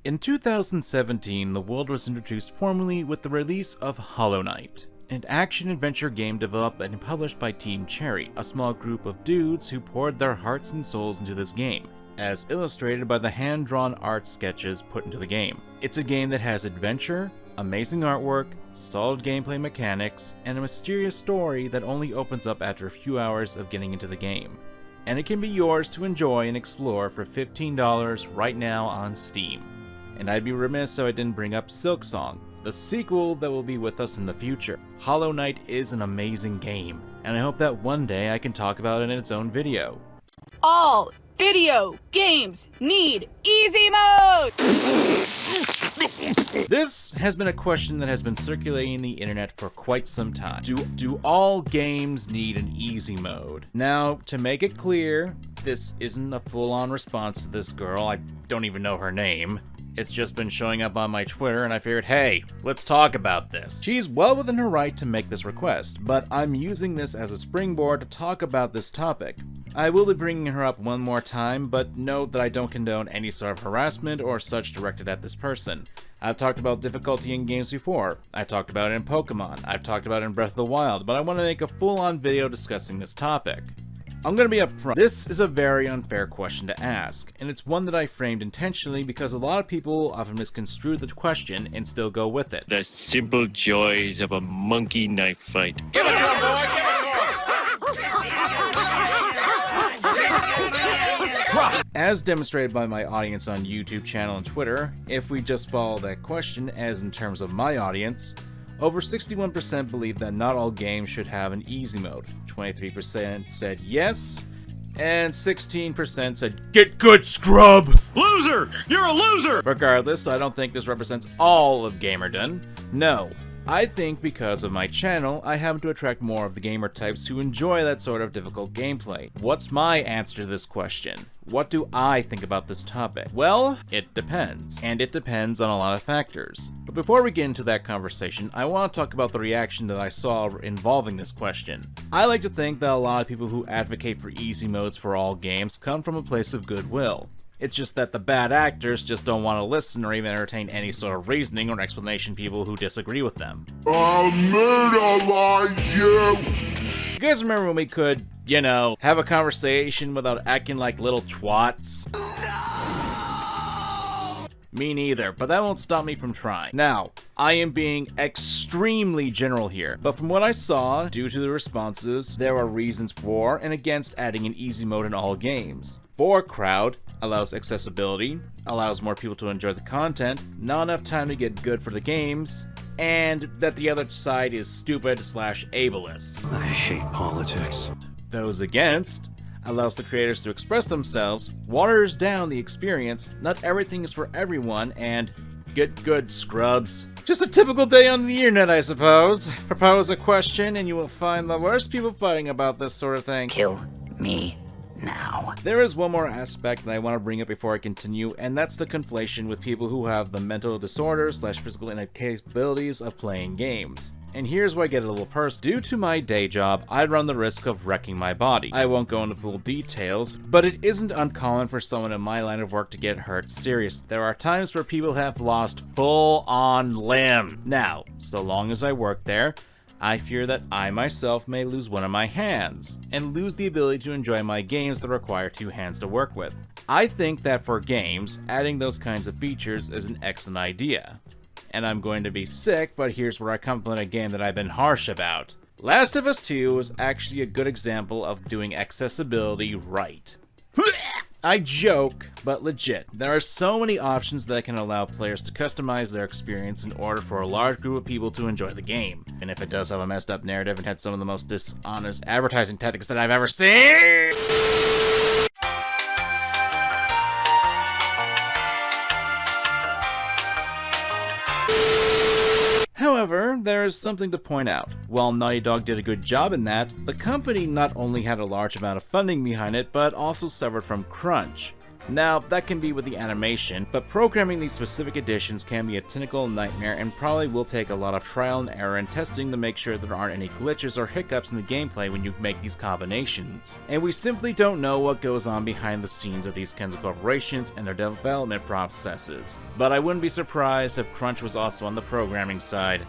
In 2017, the world was introduced formally with the release of Hollow Knight, an action-adventure game developed and published by Team Cherry, a small group of dudes who poured their hearts and souls into this game, as illustrated by the hand-drawn art sketches put into the game. It's a game that has adventure, amazing artwork, solid gameplay mechanics, and a mysterious story that only opens up after a few hours of getting into the game. And it can be yours to enjoy and explore for $15 right now on Steam. And I'd be remiss if I didn't bring up Silksong, the sequel that will be with us in the future. Hollow Knight is an amazing game, and I hope that one day I can talk about it in its own video. All video games need easy mode! This has been a question that has been circulating the internet for quite some time. Do all games need an easy mode? Now, to make it clear, this isn't a full-on response to this girl. I don't even know her name. It's just been showing up on my Twitter, and I figured, hey, let's talk about this. She's well within her right to make this request, but I'm using this as a springboard to talk about this topic. I will be bringing her up one more time, but note that I don't condone any sort of harassment or such directed at this person. I've talked about difficulty in games before. I talked about it in Pokemon. I've talked about it in Breath of the Wild, but I want to make a full-on video discussing this topic. I'm gonna be upfront. This is a very unfair question to ask, and it's one that I framed intentionally because a lot of people often misconstrue the question and still go with it. The simple joys of a monkey knife fight. Give it to him, boy! As demonstrated by my audience on YouTube channel and Twitter, if we just follow that question as in terms of my audience, over 61% believe that not all games should have an easy mode, 23% said yes, and 16% said, "Get good, scrub!" Loser! You're a loser! Regardless, I don't think this represents all of gamerdom. No. I think because of my channel, I happen to attract more of the gamer types who enjoy that sort of difficult gameplay. What's my answer to this question? What do I think about this topic? Well, it depends. And it depends on a lot of factors. But before we get into that conversation, I want to talk about the reaction that I saw involving this question. I like to think that a lot of people who advocate for easy modes for all games come from a place of goodwill. It's just that the bad actors just don't want to listen or even entertain any sort of reasoning or explanation people who disagree with them. I'll murderize you! You guys remember when we could, you know, have a conversation without acting like little twats? No! Me neither, but that won't stop me from trying. Now, I am being extremely general here, but from what I saw, due to the responses, there are reasons for and against adding an easy mode in all games. For crowd, allows accessibility, allows more people to enjoy the content, not enough time to get good for the games, and that the other side is stupid/ableist. I hate politics. Those against, allows the creators to express themselves, waters down the experience, not everything is for everyone, and get good, scrubs. Just a typical day on the internet, I suppose. Propose a question and you will find the worst people fighting about this sort of thing. Kill me now. There is one more aspect that I want to bring up before I continue, and that's the conflation with people who have the mental disorders/physical incapabilities of playing games. And here's where I get a little personal. Due to my day job, I run the risk of wrecking my body. I won't go into full details, but it isn't uncommon for someone in my line of work to get hurt seriously. There are times where people have lost full-on limb. Now, so long as I work there, I fear that I myself may lose one of my hands, and lose the ability to enjoy my games that require two hands to work with. I think that for games, adding those kinds of features is an excellent idea. And I'm going to be sick, but here's where I compliment a game that I've been harsh about. Last of Us 2 was actually a good example of doing accessibility right. I joke, but legit. There are so many options that can allow players to customize their experience in order for a large group of people to enjoy the game. And if it does have a messed up narrative and had some of the most dishonest advertising tactics that I've ever seen... However, there is something to point out. While Naughty Dog did a good job in that, the company not only had a large amount of funding behind it, but also suffered from crunch. Now, that can be with the animation, but programming these specific additions can be a technical nightmare and probably will take a lot of trial and error and testing to make sure there aren't any glitches or hiccups in the gameplay when you make these combinations. And we simply don't know what goes on behind the scenes of these kinds of corporations and their development processes. But I wouldn't be surprised if crunch was also on the programming side.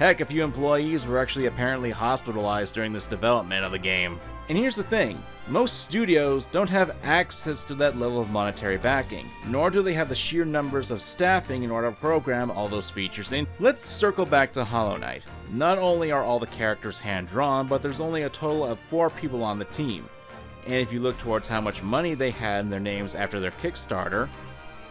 Heck, a few employees were actually apparently hospitalized during this development of the game. And here's the thing, most studios don't have access to that level of monetary backing, nor do they have the sheer numbers of staffing in order to program all those features in. Let's circle back to Hollow Knight. Not only are all the characters hand-drawn, but there's only a total of 4 people on the team. And if you look towards how much money they had in their names after their Kickstarter,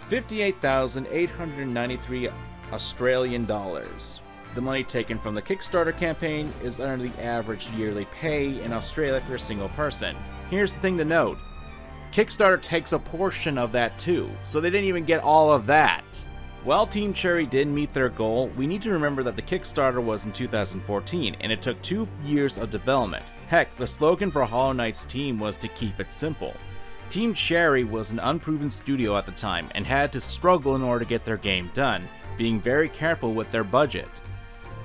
58,893 Australian dollars. The money taken from the Kickstarter campaign is under the average yearly pay in Australia for a single person. Here's the thing to note, Kickstarter takes a portion of that too, so they didn't even get all of that. While Team Cherry did meet their goal, we need to remember that the Kickstarter was in 2014, and it took 2 years of development. Heck, the slogan for Hollow Knight's team was to keep it simple. Team Cherry was an unproven studio at the time, and had to struggle in order to get their game done, being very careful with their budget.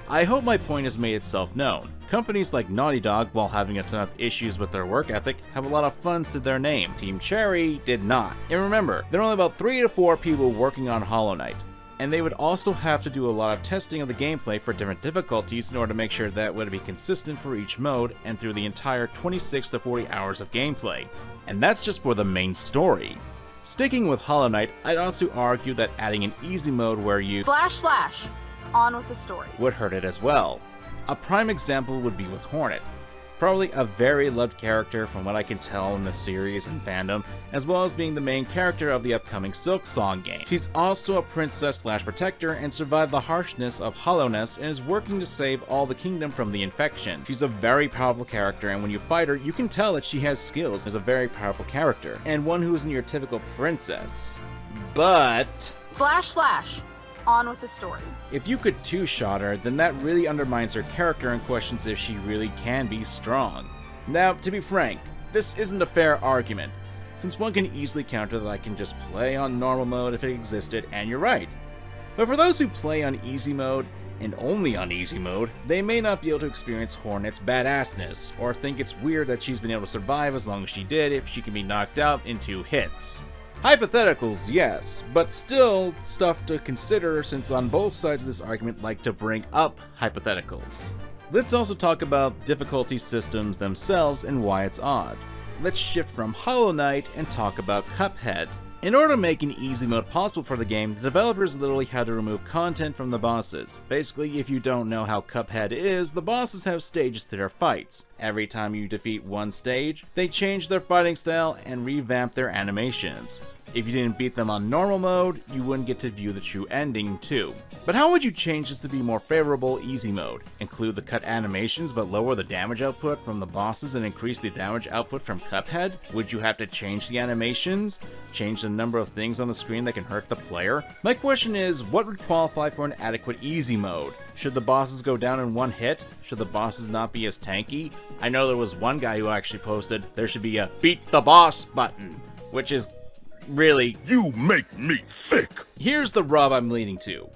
I hope my point has made itself known. Companies like Naughty Dog, while having a ton of issues with their work ethic, have a lot of funds to their name. Team Cherry did not. And remember, there are only about 3 to 4 people working on Hollow Knight, and they would also have to do a lot of testing of the gameplay for different difficulties in order to make sure that would be consistent for each mode and through the entire 26 to 40 hours of gameplay. And that's just for the main story. Sticking with Hollow Knight, I'd also argue that adding an easy mode where you on with the story would hurt it as well. A prime example would be with Hornet. Probably a very loved character from what I can tell in the series and fandom, as well as being the main character of the upcoming Silksong game. She's also a princess/protector and survived the harshness of hollowness and is working to save all the kingdom from the infection. She's a very powerful character, and when you fight her, you can tell that she has skills as a very powerful character, and one who isn't your typical princess. But on with the story. If you could two-shot her, then that really undermines her character and questions if she really can be strong. Now, to be frank, this isn't a fair argument, since one can easily counter that I can just play on normal mode if it existed, and you're right. But for those who play on easy mode, and only on easy mode, they may not be able to experience Hornet's badassness, or think it's weird that she's been able to survive as long as she did if she can be knocked out in 2 hits. Hypotheticals, yes, but still stuff to consider since on both sides of this argument like to bring up hypotheticals. Let's also talk about difficulty systems themselves and why it's odd. Let's shift from Hollow Knight and talk about Cuphead. In order to make an easy mode possible for the game, the developers literally had to remove content from the bosses. Basically, if you don't know how Cuphead is, the bosses have stages to their fights. Every time you defeat one stage, they change their fighting style and revamp their animations. If you didn't beat them on normal mode, you wouldn't get to view the true ending too. But how would you change this to be more favorable easy mode? Include the cut animations but lower the damage output from the bosses and increase the damage output from Cuphead? Would you have to change the animations? Change the number of things on the screen that can hurt the player? My question is, what would qualify for an adequate easy mode? Should the bosses go down in 1 hit? Should the bosses not be as tanky? I know there was one guy who actually posted there should be a beat the boss button, which is really, You make me sick! here's the rub I'm leading to.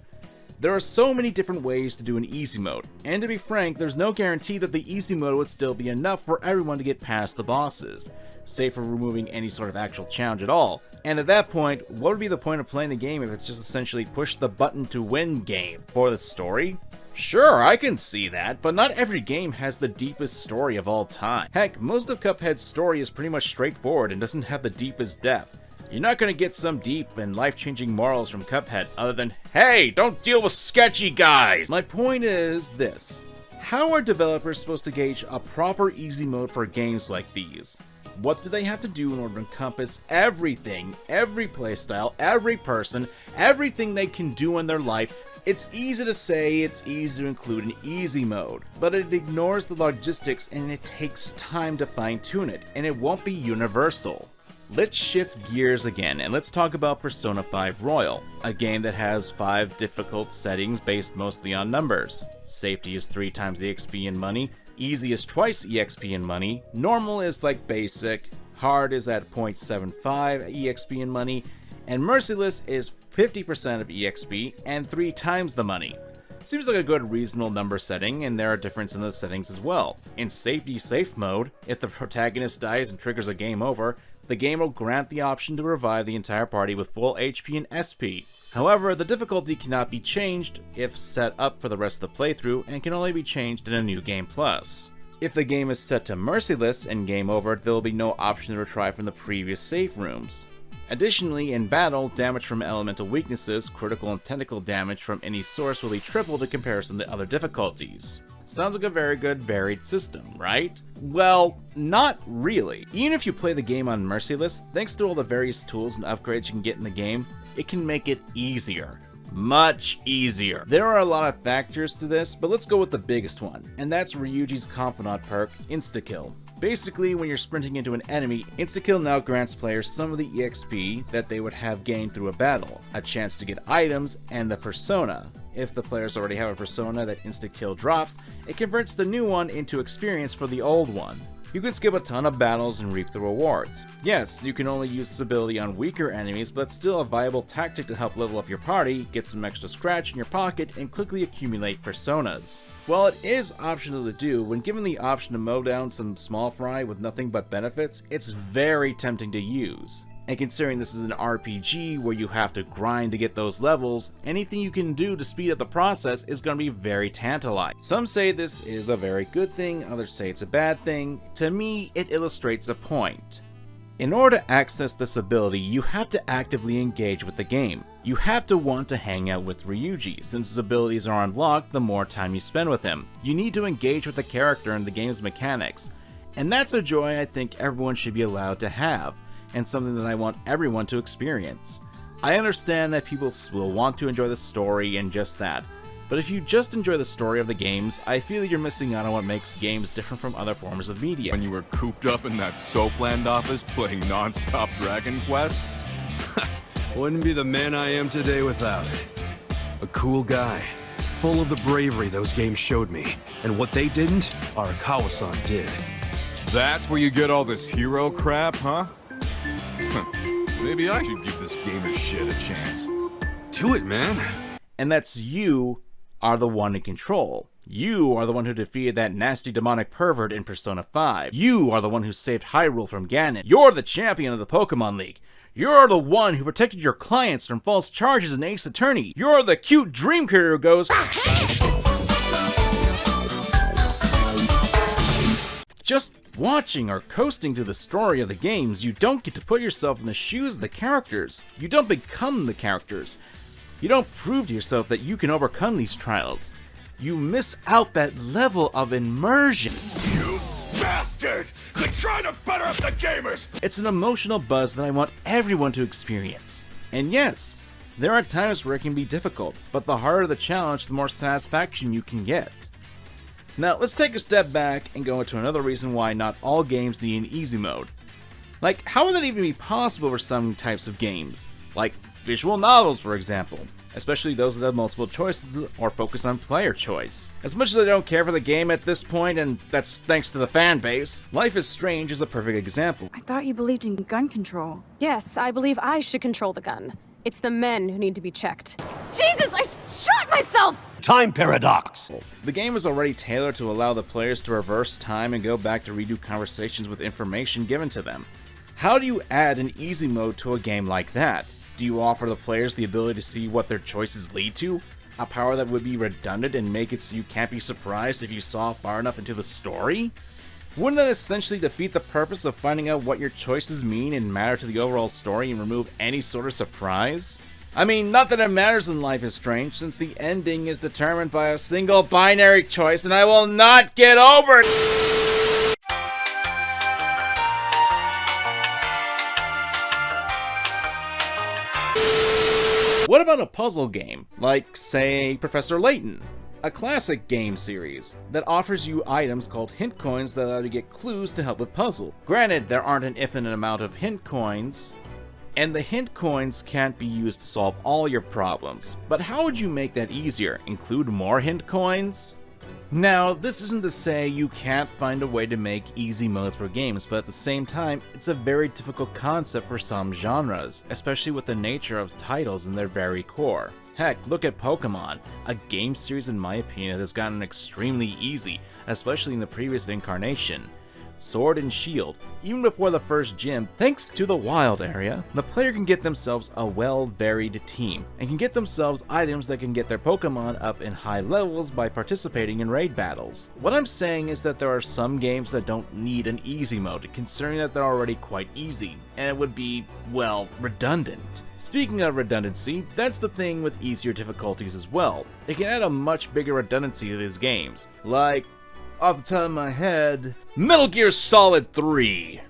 There are so many different ways to do an easy mode, and to be frank, there's no guarantee that the easy mode would still be enough for everyone to get past the bosses, save for removing any sort of actual challenge at all. And at that point, what would be the point of playing the game if it's just essentially push the button to win game? For the story? Sure, I can see that, but not every game has the deepest story of all time. Heck, most of Cuphead's story is pretty much straightforward and doesn't have the deepest depth. You're not going to get some deep and life-changing morals from Cuphead other than, hey, don't deal with sketchy guys! My point is this. How are developers supposed to gauge a proper easy mode for games like these? What do they have to do in order to encompass everything, every playstyle, every person, everything they can do in their life? It's easy to say it's easy to include an easy mode, but it ignores the logistics and it takes time to fine-tune it, and it won't be universal. Let's shift gears again and let's talk about Persona 5 Royal, a game that has 5 difficult settings based mostly on numbers. Safety is 3 times the XP and money, easy is twice EXP and money, normal is like basic, Hard is at 0.75 EXP in money, and Merciless is 50% of EXP and 3 times the money. Seems like a good reasonable number setting, and there are differences in the settings as well. In Safety Safe mode, if the protagonist dies and triggers a game over, the game will grant the option to revive the entire party with full HP and SP. However, the difficulty cannot be changed if set up for the rest of the playthrough and can only be changed in a new game plus. If the game is set to Merciless and game over, there will be no option to retry from the previous save rooms. Additionally, in battle, damage from elemental weaknesses, critical and tentacle damage from any source will be tripled in comparison to other difficulties. Sounds like a very good varied system, right? Well, not really. Even if you play the game on Merciless, thanks to all the various tools and upgrades you can get in the game, it can make it easier. Much easier. There are a lot of factors to this, but let's go with the biggest one, and that's Ryuji's Confidant perk, Insta-Kill. Basically, when you're sprinting into an enemy, Insta-Kill now grants players some of the EXP that they would have gained through a battle, a chance to get items, and the persona. If the players already have a persona that Insta-Kill drops, it converts the new one into experience for the old one. You can skip a ton of battles and reap the rewards. Yes, you can only use this ability on weaker enemies, but it's still a viable tactic to help level up your party, get some extra scratch in your pocket, and quickly accumulate personas. While it is optional to do, when given the option to mow down some small fry with nothing but benefits, it's very tempting to use. And considering this is an RPG where you have to grind to get those levels, anything you can do to speed up the process is going to be very tantalizing. Some say this is a very good thing, others say it's a bad thing. To me, it illustrates a point. In order to access this ability, you have to actively engage with the game. You have to want to hang out with Ryuji, since his abilities are unlocked the more time you spend with him. You need to engage with the character and the game's mechanics. And that's a joy I think everyone should be allowed to have, and something that I want everyone to experience. I understand that people will want to enjoy the story and just that, but if you just enjoy the story of the games, I feel you're missing out on what makes games different from other forms of media. When you were cooped up in that Soapland office playing non-stop Dragon Quest? Wouldn't be the man I am today without it. A cool guy, full of the bravery those games showed me, and what they didn't, Arakawa-san did. That's where you get all this hero crap, huh? Maybe I should give this game of shit a chance. Do it, man. And that's you are the one in control. You are the one who defeated that nasty demonic pervert in Persona 5. You are the one who saved Hyrule from Ganon. You're the champion of the Pokemon League. You're the one who protected your clients from false charges in Ace Attorney. You're the cute dream career who goes... Just watching or coasting through the story of the games, you don't get to put yourself in the shoes of the characters. You don't become the characters. You don't prove to yourself that you can overcome these trials. You miss out that level of immersion. You bastard! Quit trying to butter up the gamers! It's an emotional buzz that I want everyone to experience. And yes, there are times where it can be difficult, but the harder the challenge, the more satisfaction you can get. Now, let's take a step back and go into another reason why not all games need an easy mode. Like, how would that even be possible for some types of games? Like visual novels, for example. Especially those that have multiple choices or focus on player choice. As much as I don't care for the game at this point, and that's thanks to the fan base, Life is Strange is a perfect example. I thought you believed in gun control. Yes, I believe I should control the gun. It's the men who need to be checked. Jesus, I shot myself! Time paradox! The game is already tailored to allow the players to reverse time and go back to redo conversations with information given to them. How do you add an easy mode to a game like that? Do you offer the players the ability to see what their choices lead to? A power that would be redundant and make it so you can't be surprised if you saw far enough into the story? Wouldn't that essentially defeat the purpose of finding out what your choices mean and matter to the overall story and remove any sort of surprise? I mean, not that it matters in Life is Strange, since the ending is determined by a single binary choice, and I will not get over it! What about a puzzle game, like, say, Professor Layton? A classic game series that offers you items called hint coins that allow you to get clues to help with puzzle. Granted, there aren't an infinite amount of hint coins, and the hint coins can't be used to solve all your problems. But how would you make that easier? Include more hint coins? Now, this isn't to say you can't find a way to make easy modes for games, but at the same time, it's a very difficult concept for some genres, especially with the nature of titles in their very core. Heck, look at Pokemon, a game series in my opinion that has gotten extremely easy, especially in the previous incarnation. Sword and Shield, even before the first gym, thanks to the wild area, the player can get themselves a well-varied team, and can get themselves items that can get their Pokemon up in high levels by participating in raid battles. What I'm saying is that there are some games that don't need an easy mode, considering that they're already quite easy, and it would be, well, redundant. Speaking of redundancy, that's the thing with easier difficulties as well. It can add a much bigger redundancy to these games, like, off the top of my head, Metal Gear Solid 3.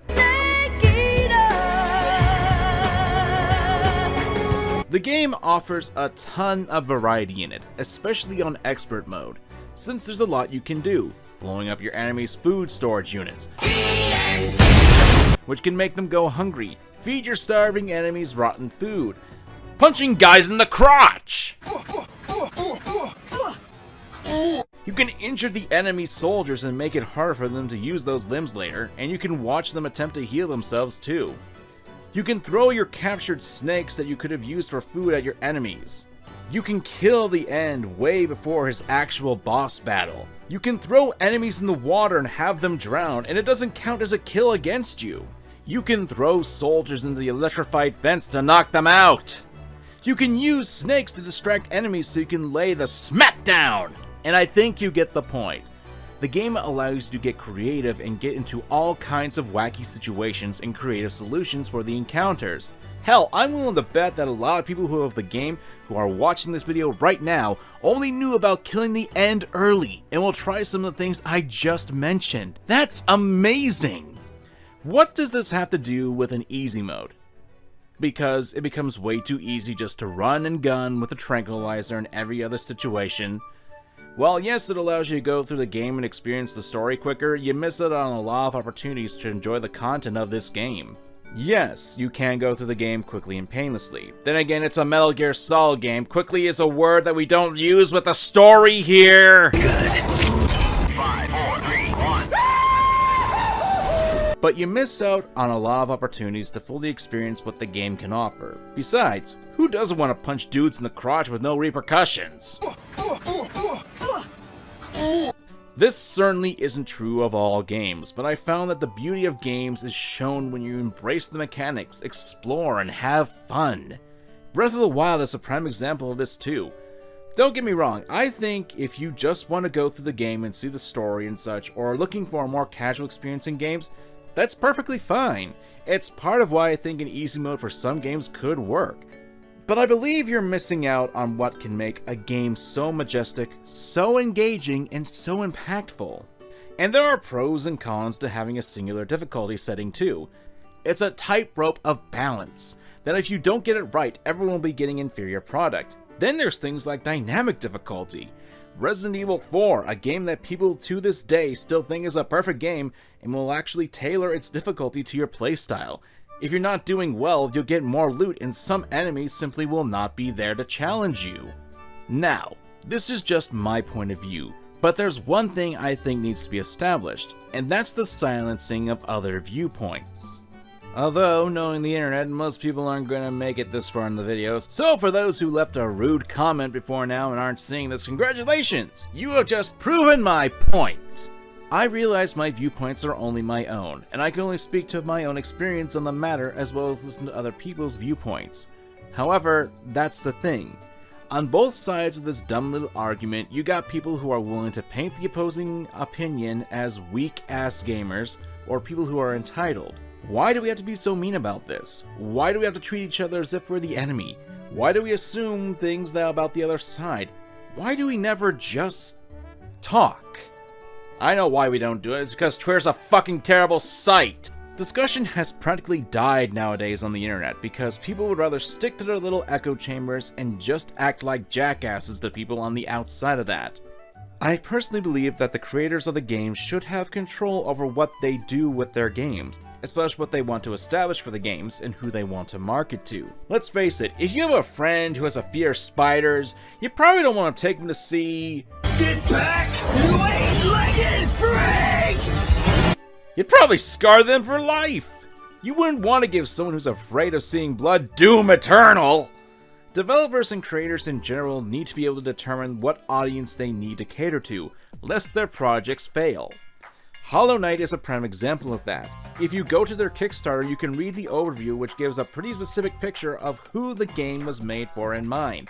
The game offers a ton of variety in it, especially on expert mode, since there's a lot you can do, blowing up your enemies' food storage units, which can make them go hungry, feed your starving enemies rotten food, punching guys in the crotch! You can injure the enemy soldiers and make it hard for them to use those limbs later, and you can watch them attempt to heal themselves too. You can throw your captured snakes that you could have used for food at your enemies. You can kill the end way before his actual boss battle. You can throw enemies in the water and have them drown, and it doesn't count as a kill against you. You can throw soldiers into the electrified fence to knock them out. You can use snakes to distract enemies so you can lay the smackdown. And I think you get the point. The game allows you to get creative and get into all kinds of wacky situations and creative solutions for the encounters. Hell, I'm willing to bet that a lot of people who have the game who are watching this video right now only knew about killing the end early and will try some of the things I just mentioned. That's amazing! What does this have to do with an easy mode? Because it becomes way too easy just to run and gun with a tranquilizer in every other situation. While yes, it allows you to go through the game and experience the story quicker, you miss out on a lot of opportunities to enjoy the content of this game. Yes, you can go through the game quickly and painlessly. Then again, it's a Metal Gear Solid game. Quickly is a word that we don't use with the story here! Good. 5, 4, 3, 1. But you miss out on a lot of opportunities to fully experience what the game can offer. Besides, who doesn't want to punch dudes in the crotch with no repercussions? This certainly isn't true of all games, but I found that the beauty of games is shown when you embrace the mechanics, explore, and have fun. Breath of the Wild is a prime example of this too. Don't get me wrong, I think if you just want to go through the game and see the story and such, or are looking for a more casual experience in games, that's perfectly fine. It's part of why I think an easy mode for some games could work. But I believe you're missing out on what can make a game so majestic, so engaging, and so impactful. And there are pros and cons to having a singular difficulty setting too. It's a tightrope of balance, that if you don't get it right, everyone will be getting inferior product. Then there's things like dynamic difficulty. Resident Evil 4, a game that people to this day still think is a perfect game, and will actually tailor its difficulty to your playstyle. If you're not doing well, you'll get more loot and some enemies simply will not be there to challenge you. Now, this is just my point of view, but there's one thing I think needs to be established, and that's the silencing of other viewpoints. Although, knowing the internet, most people aren't going to make it this far in the video, so for those who left a rude comment before now and aren't seeing this, congratulations! You have just proven my point! I realize my viewpoints are only my own, and I can only speak to my own experience on the matter as well as listen to other people's viewpoints. However, that's the thing. On both sides of this dumb little argument, you got people who are willing to paint the opposing opinion as weak-ass gamers, or people who are entitled. Why do we have to be so mean about this? Why do we have to treat each other as if we're the enemy? Why do we assume things about the other side? Why do we never just talk? I know why we don't do it, it's because Twitter's a fucking terrible site! Discussion has practically died nowadays on the internet because people would rather stick to their little echo chambers and just act like jackasses to people on the outside of that. I personally believe that the creators of the games should have control over what they do with their games, especially what they want to establish for the games and who they want to market to. Let's face it, if you have a friend who has a fear of spiders, you probably don't want to take them to see... Get back! Cross-legged freaks! You'd probably scar them for life. You wouldn't want to give someone who's afraid of seeing blood doom eternal. Developers and creators in general need to be able to determine what audience they need to cater to, lest their projects fail. Hollow Knight is a prime example of that. If you go to their Kickstarter, you can read the overview, which gives a pretty specific picture of who the game was made for in mind.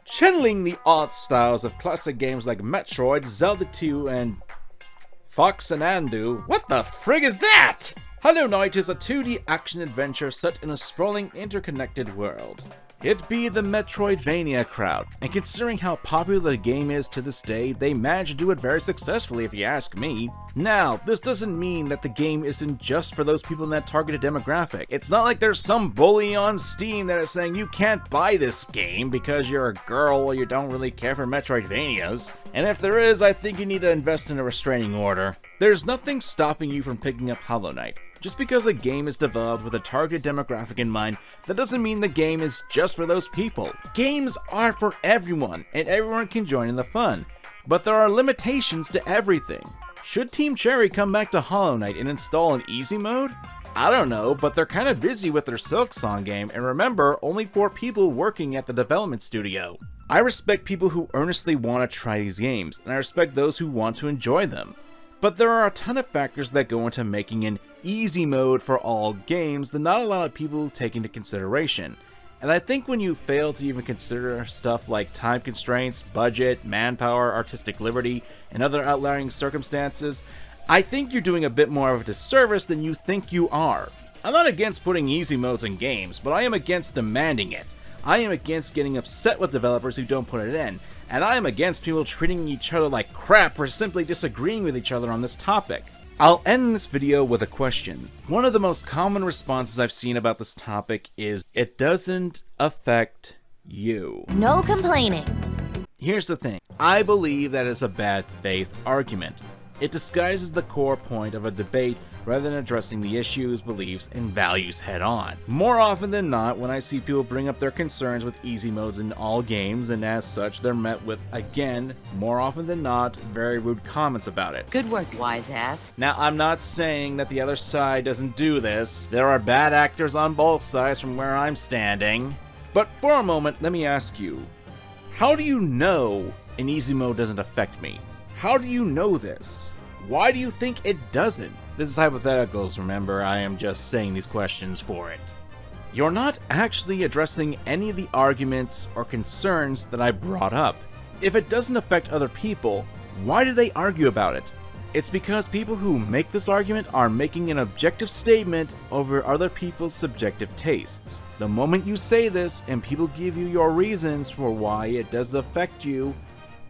Channeling the art styles of classic games like Metroid, Zelda 2, and Fox and Andu. What the frig is that? Hollow Knight is a 2D action-adventure set in a sprawling, interconnected world. It be the Metroidvania crowd, and considering how popular the game is to this day, they managed to do it very successfully if you ask me. Now, this doesn't mean that the game isn't just for those people in that targeted demographic. It's not like there's some bully on Steam that is saying you can't buy this game because you're a girl or you don't really care for Metroidvanias. And if there is, I think you need to invest in a restraining order. There's nothing stopping you from picking up Hollow Knight. Just because a game is developed with a targeted demographic in mind, that doesn't mean the game is just for those people. Games are for everyone, and everyone can join in the fun. But there are limitations to everything. Should Team Cherry come back to Hollow Knight and install an easy mode? I don't know, but they're kinda busy with their Silksong game, and remember, only 4 people working at the development studio. I respect people who earnestly want to try these games, and I respect those who want to enjoy them. But there are a ton of factors that go into making an easy mode for all games that not a lot of people take into consideration. And I think when you fail to even consider stuff like time constraints, budget, manpower, artistic liberty, and other outlying circumstances, I think you're doing a bit more of a disservice than you think you are. I'm not against putting easy modes in games, but I am against demanding it. I am against getting upset with developers who don't put it in, and I am against people treating each other like crap for simply disagreeing with each other on this topic. I'll end this video with a question. One of the most common responses I've seen about this topic is, it doesn't affect you. No complaining. Here's the thing. I believe that is a bad faith argument. It disguises the core point of a debate rather than addressing the issues, beliefs, and values head on. More often than not, when I see people bring up their concerns with easy modes in all games, and as such, they're met with, again, more often than not, very rude comments about it. Good work, wise ass. Now, I'm not saying that the other side doesn't do this. There are bad actors on both sides from where I'm standing. But for a moment, let me ask you, how do you know an easy mode doesn't affect me? How do you know this? Why do you think it doesn't? This is hypotheticals, remember, I am just saying these questions for it. You're not actually addressing any of the arguments or concerns that I brought up. If it doesn't affect other people, why do they argue about it? It's because people who make this argument are making an objective statement over other people's subjective tastes. The moment you say this and people give you your reasons for why it does affect you,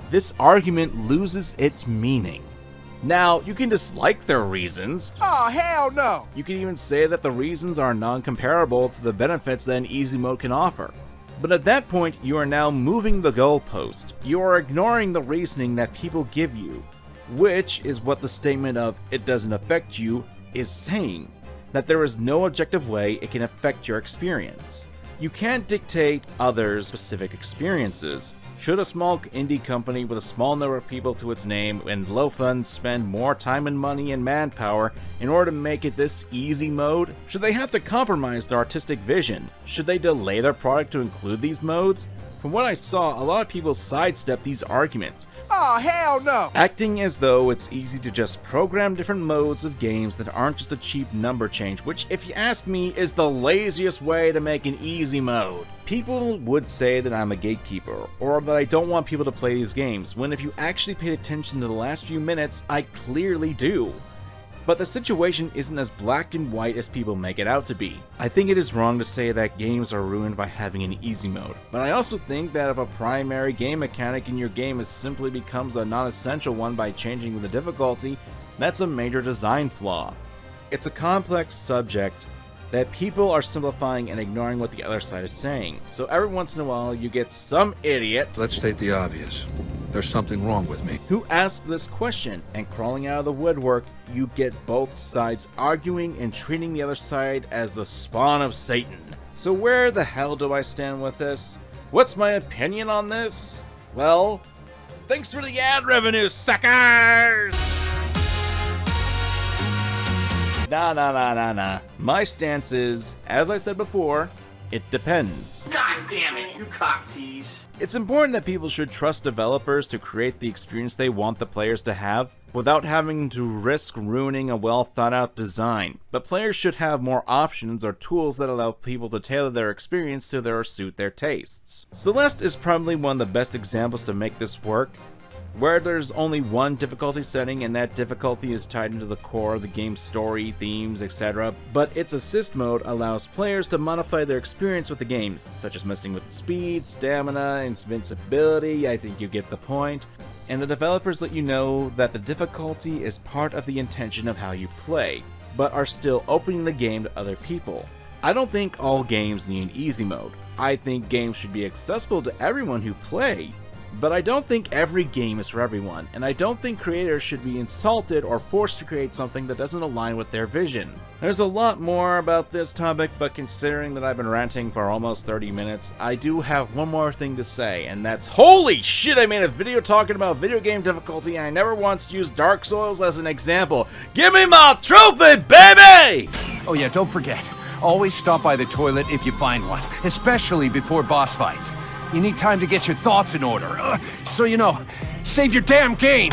this argument loses its meaning. Now, you can dislike their reasons. Oh, hell no! You can even say that the reasons are non-comparable to the benefits that an easy mode can offer. But at that point, you are now moving the goalpost. You are ignoring the reasoning that people give you, which is what the statement of "it doesn't affect you" is saying, that there is no objective way it can affect your experience. You can't dictate others' specific experiences. Should a small indie company with a small number of people to its name and low funds spend more time and money and manpower in order to make it this easy mode? Should they have to compromise their artistic vision? Should they delay their product to include these modes? From what I saw, a lot of people sidestep these arguments, Oh, hell no! acting as though it's easy to just program different modes of games that aren't just a cheap number change, which, if you ask me, is the laziest way to make an easy mode. People would say that I'm a gatekeeper, or that I don't want people to play these games, when if you actually paid attention to the last few minutes, I clearly do. But the situation isn't as black and white as people make it out to be. I think it is wrong to say that games are ruined by having an easy mode, but I also think that if a primary game mechanic in your game simply becomes a non-essential one by changing the difficulty, that's a major design flaw. It's a complex subject that people are simplifying and ignoring what the other side is saying, so every once in a while you get some idiot, Let's state the obvious. There's something wrong with me. who asks this question, and crawling out of the woodwork, you get both sides arguing and treating the other side as the spawn of Satan. So where the hell do I stand with this? What's my opinion on this? Well, Thanks for the ad revenue, suckers! Nah. My stance is, as I said before, it depends. God damn it, you cock tease. It's important that people should trust developers to create the experience they want the players to have without having to risk ruining a well thought out design, but players should have more options or tools that allow people to tailor their experience to suit their tastes. Celeste is probably one of the best examples to make this work, where there's only one difficulty setting and that difficulty is tied into the core of the game's story, themes, etc., but its assist mode allows players to modify their experience with the games, such as messing with the speed, stamina, invincibility, I think you get the point, and the developers let you know that the difficulty is part of the intention of how you play, but are still opening the game to other people. I don't think all games need an easy mode. I think games should be accessible to everyone who play, but I don't think every game is for everyone, and I don't think creators should be insulted or forced to create something that doesn't align with their vision. There's a lot more about this topic, but considering that I've been ranting for almost 30 minutes, I do have one more thing to say, and that's holy shit, I made a video talking about video game difficulty and I never once used Dark Souls as an example. Give me my trophy, baby! Oh yeah, don't forget. Always stop by the toilet if you find one, especially before boss fights. You need time to get your thoughts in order. So you know, save your damn game!